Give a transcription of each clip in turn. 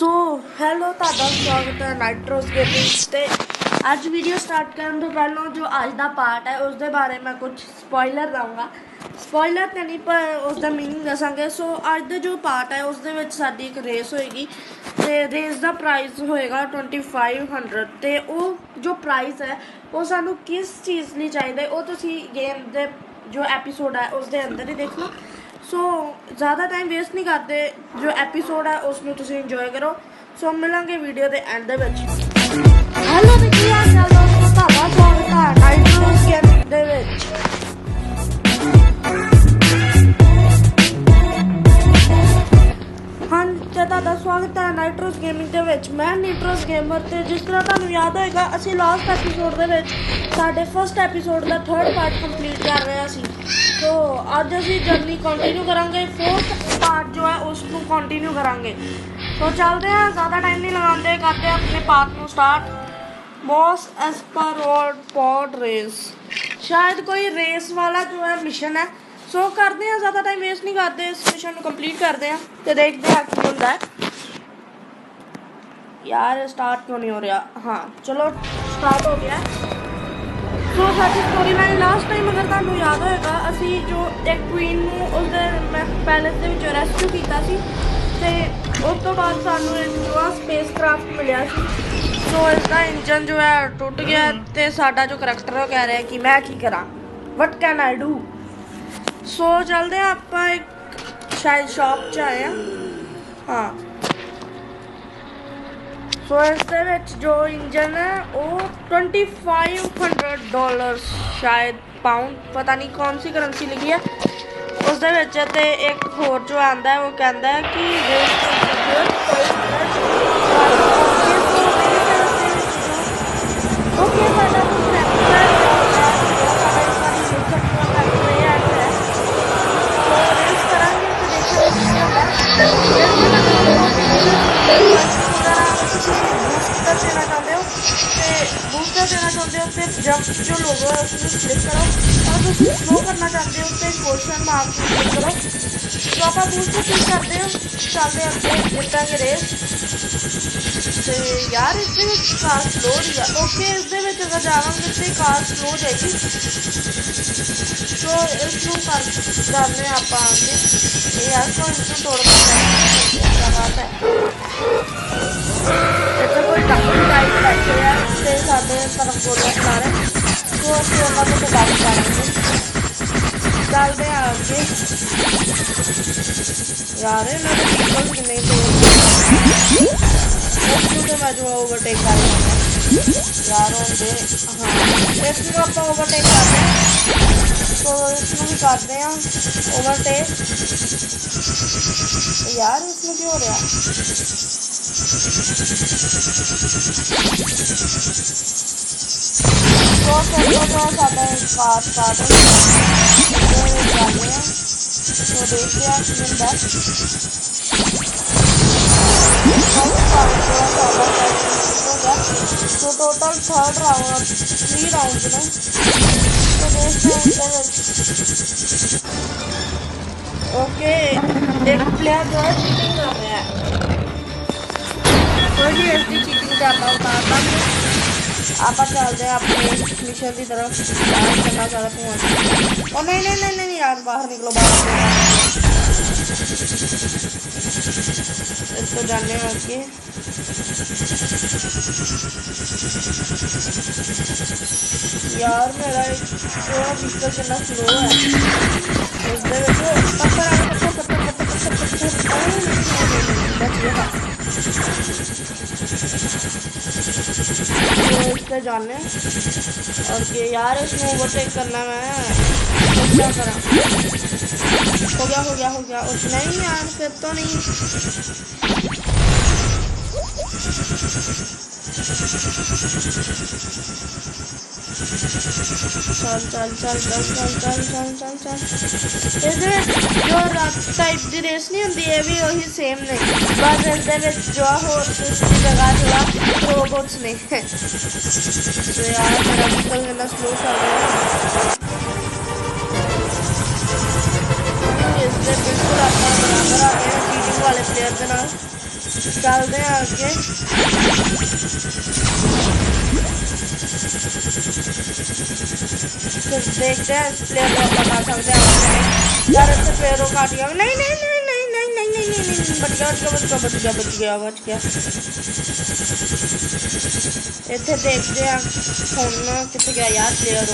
सो hello ਤੁਹਾਡਾ ਸਵਾਗਤ ਹੈ ਨਾਈਟਰੋਸ ਗੇਮਿੰਗ ਤੇ ਅੱਜ ਵੀਡੀਓ ਸਟਾਰਟ ਕਰਨ ਤੋਂ ਪਹਿਲਾਂ ਜੋ ਅੱਜ ਦਾ ਪਾਰਟ ਹੈ ਉਸ ਦੇ ਬਾਰੇ ਮੈਂ ਕੁਝ ਸਪੋਇਲਰ ਦਊਂਗਾ। ਸਪੋਇਲਰ ਤਾਂ ਨਹੀਂ ਪਰ ਉਸ ਦਾ ਮੀਨਿੰਗ ਦੱਸਾਂਗੇ। ਸੋ ਅੱਜ ਦਾ ਜੋ ਪਾਰਟ ਹੈ ਉਸ ਦੇ ਵਿੱਚ ਸਾਡੀ ਇੱਕ ਰੇਸ ਹੋਏਗੀ ਤੇ ਰੇਸ ਦਾ ਪ੍ਰਾਈਸ ਹੋਏਗਾ 2500 ਤੇ ਉਹ ਜੋ ਪ੍ਰਾਈਸ ਹੈ ਉਹ ਸਾਨੂੰ ਕਿਸ ਚੀਜ਼ ਲਈ ਚਾਹੀਦਾ ਉਹ ਤੁਸੀਂ ਗੇਮ ਦੇ ਜੋ ਐਪੀਸੋਡ ਹੈ ਉਸ ਦੇ ਅੰਦਰ ਹੀ ਦੇਖ ਲਓ। सो ज़्यादा टाइम वेस्ट नहीं करते, जो एपीसोड है उसमें तुम इंजॉय करो। सो मिलेंगे वीडियो के एंड दे विच। हेलो जी की हाल चाल दोस्तों, ਤੁਹਾਡਾ ਸਵਾਗਤ ਹੈ ਨਾਈਟਰੋਸ ਗੇਮਿੰਗ ਦੇ ਵਿੱਚ। ਹਾਂ ਤੇ ਤੁਹਾਡਾ ਸਵਾਗਤ ਹੈ ਨਾਈਟਰੋਸ ਗੇਮਿੰਗ ਦੇ ਵਿੱਚ। ਮੈਂ ਨਾਈਟਰੋਸ ਗੇਮਰ ਤੇ ਜਿਸ ਤਰ੍ਹਾਂ ਤੁਹਾਨੂੰ ਯਾਦ ਹੋਏਗਾ ਅਸੀਂ ਲਾਸਟ ਐਪੀਸੋਡ ਦੇ ਵਿੱਚ ਸਾਡੇ ਫਸਟ ਐਪੀਸੋਡ ਦਾ ਥਰਡ ਪਾਰਟ ਕੰਪਲੀਟ ਕਰ ਰਹੇ ਸੀ। तो आज असी जर्नी कंटिन्यू करांगे, फोर्थ पार्ट जो है उसको कंटिन्यू करांगे। तो चलते हैं, ज़्यादा टाइम नहीं लगाते, करते हैं अपने पार्ट को स्टार्ट। मॉस एस्पेरोड पॉड रेस, शायद कोई रेस वाला जो है मिशन है। सो करते हैं, ज़्यादा टाइम वेस्ट नहीं करते, इस मिशन को कंप्लीट करते हैं तो देखते हैं क्या होता है। यार स्टार्ट क्यों नहीं हो रहा? हाँ चलो स्टार्ट हो गया है। सो साडी स्टोरी लाइन लास्ट टाइम अगर ਤੁਹਾਨੂੰ याद ਹੋਏਗਾ ਅਸੀਂ ਜੋ ਇੱਕ ਕੁਈਨ ਨੂੰ ਉਸਦੇ ਪੈਲੇਸ ਦੇ ਵਿੱਚ ਰੈਸਕਿਊ ਕੀਤਾ ਸੀ ਤੇ ਉਸ ਤੋਂ ਬਾਅਦ ਸਾਨੂੰ ਇੱਕ ਜੋ ਸਪੇਸ ਕਰਾਫਟ ਮਿਲਿਆ ਸੀ। ਸੋ ਇਸ ਦਾ ਇੰਜਨ ਜੋ ਹੈ ਟੁੱਟ ਗਿਆ ਤੇ ਸਾਡਾ ਜੋ ਕਰੈਕਟਰ ਹੈ ਉਹ ਕਹਿ ਰਿਹਾ ਕਿ ਮੈਂ ਕੀ ਕਰਾਂ, ਵਟ ਕੈਨ ਆਈ ਡੂ। ਸੋ ਚੱਲਦੇ ਹਾਂ ਆਪਾਂ ਇੱਕ ਸ਼ਾਇਦ ਸ਼ਾਪ 'ਚ ਆਏ ਹਾਂ। सो इस जो इंजन है वो $2500 शायद पाउंड, पता नहीं कौन सी करेंसी लिखी है उस ते एक होर जो आंदा है वो कहता है कि देना चाहते हो तो बूस्टर देना चाहते हो फिर जंप जो लोगो है उसमें क्लिक करो और तुम स्लो करना चाहते हो तो क्वेश्चन मार्क क्लिक करो। तो आप बूस्टर क्लिक करते हो, चलते अगे जितांगे रेस। तो यार इस कार स्लो ही ओके, इस अगर जावांगे तो कार स्लो हो जाएगी। तो इसको करने आप आगे यार को इसको तोड़ क्या बात है। ਇੱਥੇ ਕੋਈ ਡਾਕਟਰ ਟਾਈਪ ਬੈਠੇ ਆ ਤੇ ਸਾਡੇ ਤਰਫ ਗੋਲੀਆਂ ਚਲਾ ਰਹੇ। ਸੋ ਅਸੀਂ ਉਹਨਾਂ ਤੋਂ ਡਰ ਕਰਾਂਗੇ, ਚੱਲਦੇ ਆ ਅੱਗੇ। ਯਾਰ ਇਹਨਾਂ ਦੇ ਵਹੀਕਲ ਕਿੰਨੇ ਦੂਰ ਤੋਂ ਮੈਂ ਜੋ ਓਵਰਟੇਕ ਕਰ ਲਿਆ ਯਾਰ ਹੁੰਦੇ। ਹਾਂ ਇਸ ਨੂੰ ਆਪਾਂ ਓਵਰਟੇਕ ਕਰਦੇ ਹਾਂ। ਸੋ ਇਸ ਨੂੰ ਵੀ ਕਰਦੇ ਹਾਂ ਓਵਰਟੇਕ। ਯਾਰ ਇਸ ਨੂੰ ਕੀ ਹੋ ਰਿਹਾ? तो साढ़ा कार स्टार्ट हो जाते हैं तो देखते हैं कि मिलता है। तो टोटल थर्ड राउंड 3 राउंड ने तो देखते हैं। ओके एक प्लेयर जो है चीटिंग कर रहा है, कोई भी ऐसी चीटिंग करना उतारता आप चलते हैं अपने मिशन की तरफ। करना चाहते हैं और नहीं नहीं नहीं नहीं यार बाहर निकलो, बाहर इसको जाने आगे। यार मेरा जो व्हीकल चलना स्लो है उससे जाने और कि यार इसमें ओवरटेक करना मैं क्या करा। हो गया उस नहीं यार फिर तो नहीं। चल चल चल चल चल चल चल चल चल जो टाइप की रेस नहीं होंगी ये भी वही सेम ने, बस इस जो होर दूसरी जगह थोड़ा रोबोट्स ने। तो यार मेरा व्हीकल कितना स्लो चल रहा है। इससे बिल्कुल आप बराबर आ गए चीटिंग वाले प्लेयर के नाल। चलते हैं आगे। फिर देखते हैं इस प्लेयर को बता सकते हैं यार इससे प्लेयरों का दिया नहीं नहीं नहीं नहीं नहीं नहीं नहीं नहीं नहीं बच गया इतने देखते हैं फोन कितने गया यार प्लेयर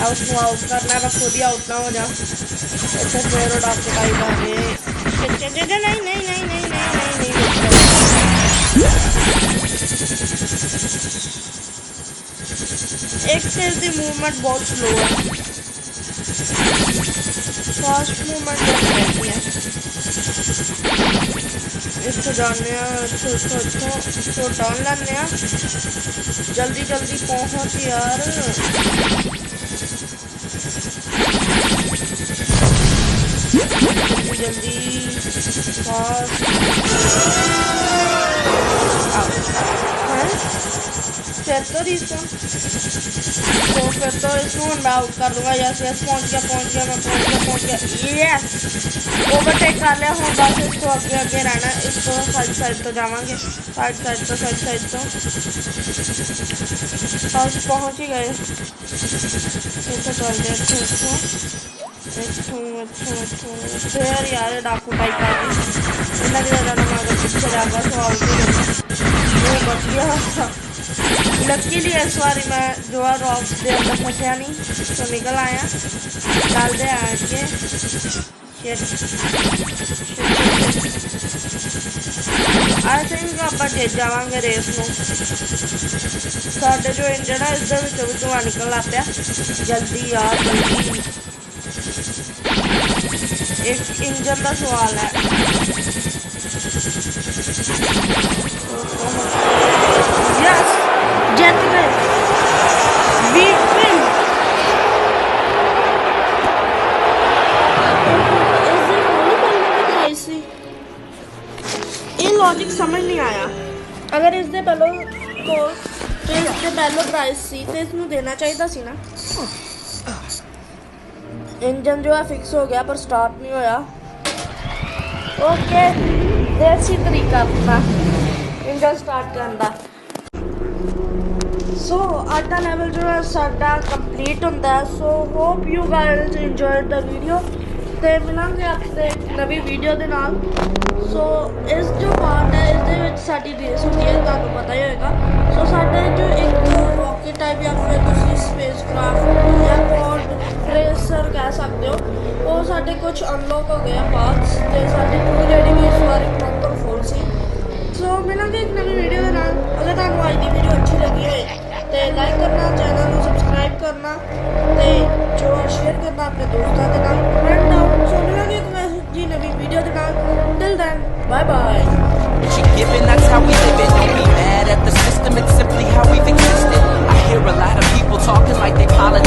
उसको आउट करना है मैं खुद ही आउट ना हो जा इतने प्लेयर डाक के नहीं नहीं नहीं नहीं नहीं नहीं नहीं एक से इसकी मूवमेंट बहुत स्लो है फास्ट मूवमेंट रहती है इसको जानने इसको डाउन लेने जल्दी जल्दी पहुंच यार जल्दी जल्दी फास्ट फिर तो इसको फिर तो इसको मैं आउट कर दूंगा यस यस पहुंच गया मैं पहुंच गया यस ओवरटेक कर लिया हूँ बस इसको आगे आगे रहना इसको साइड तो जावांगे साइड तो बस पहुंच ही गए इतना चल गया फिर यार डाकू टाइप आ गई इतना ज़्यादा मैं अगर पीछे जाऊँगा तो आउट ही वो बच गया लकीली इस बार मैं जो है रॉक्स के अंदर फंसा नहीं तो निकल आया डाल दे आके आई थिंक आप जीत जावांगे रेस में साढ़े जो इंजन है इधर भी धुआं निकल आता है जल्दी यार जल्दी एक इंजन का सवाल है यस जीत गए ये लॉजिक समझ नहीं आया अगर इससे पहले को तो इससे पहले प्राइस सी तो इसमें देना चाहिए सी ना इंजन जो है फिक्स हो गया पर स्टार्ट नहीं होया ओके देसी तरीका अपना इंजन स्टार्ट करने का सो आज का लेवल जो है साडा कंप्लीट होता है so hope you guys enjoyed the video तो मिलेंगे आपसे नवी वीडियो के नाल सो इस जो पार्ट है इस साड़ी रेस होती है तुहानू पता ही होगा सो साडे जो एक रॉकेट टाइप या फिर तुसीं स्पेस क्राफ्ट या पॉड रेसर कह सकते हो वो साडे कुछ अनलॉक हो गया पार्ट्स ते साडी पूरी रेडी इस बार प्रॉपर फुल सी सो मिलेंगे एक नवी वीडियो के नाल अगर तुहानू आज की वीडियो अच्छी लगी हो तो लाइक करना चैनल को सबसक्राइब करना तो जो शेयर करना अपने दोस्तों के नाल फ्रेंड आओ सो मिलेंगे एक जी नवी वीडियो के नाल till then bye bye That's how we live it. Don't be mad at the system, it's simply how we've existed. I hear a lot of people talking like they politics.